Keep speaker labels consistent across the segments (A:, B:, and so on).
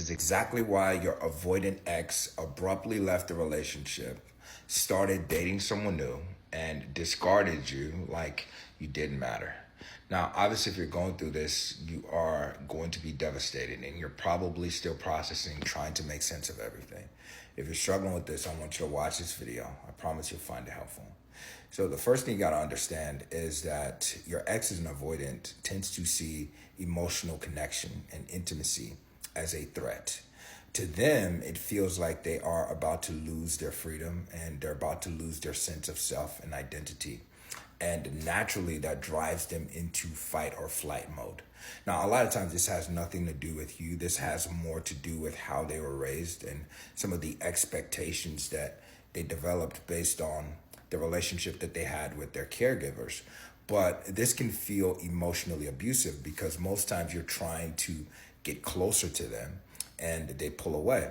A: is exactly why your avoidant ex abruptly left the relationship, started dating someone new, and discarded you like you didn't matter. Now, obviously, if you're going through this, you are going to be devastated and you're probably still processing, trying to make sense of everything. If you're struggling with this, I want you to watch this video. I promise you'll find it helpful. So the first thing you got to understand is that your ex is an avoidant, tends to see emotional connection and intimacy as a threat. To them, it feels like they are about to lose their freedom and they're about to lose their sense of self and identity. And naturally, that drives them into fight or flight mode. Now, a lot of times this has nothing to do with you. This has more to do with how they were raised and some of the expectations that they developed based on the relationship that they had with their caregivers. But this can feel emotionally abusive because most times you're trying to get closer to them and they pull away.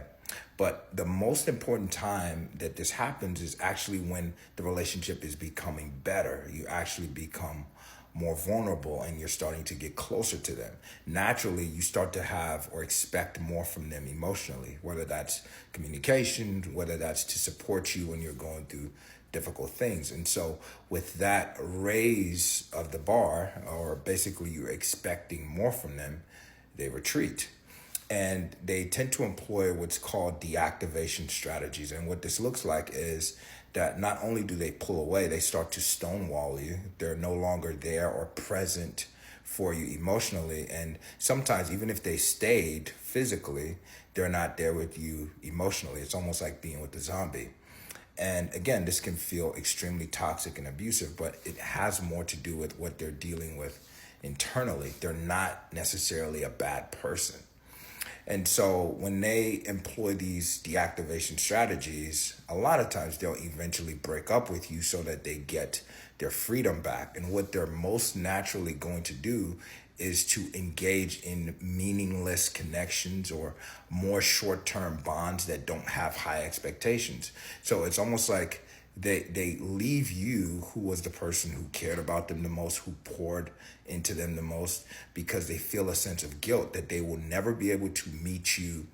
A: But the most important time that this happens is actually when the relationship is becoming better. You actually become more vulnerable and you're starting to get closer to them. Naturally, you start to have or expect more from them emotionally, whether that's communication, whether that's to support you when you're going through difficult things. And so with that raise of the bar, or basically you're expecting more from them, they retreat. And they tend to employ what's called deactivation strategies. And what this looks like is that not only do they pull away, they start to stonewall you. They're no longer there or present for you emotionally. And sometimes even if they stayed physically, they're not there with you emotionally. It's almost like being with a zombie. And again, this can feel extremely toxic and abusive, but it has more to do with what they're dealing with internally. They're not necessarily a bad person. And so when they employ these deactivation strategies, a lot of times they'll eventually break up with you so that they get their freedom back. And what they're most naturally going to do is to engage in meaningless connections or more short-term bonds that don't have high expectations. So it's almost like they leave you, who was the person who cared about them the most, who poured into them the most, because they feel a sense of guilt that they will never be able to meet you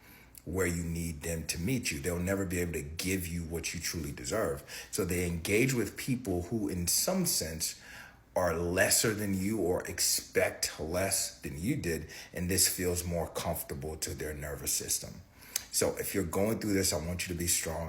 A: where you need them to meet you. They'll never be able to give you what you truly deserve. So they engage with people who, in some sense, are lesser than you or expect less than you did, and this feels more comfortable to their nervous system. So if you're going through this, I want you to be strong.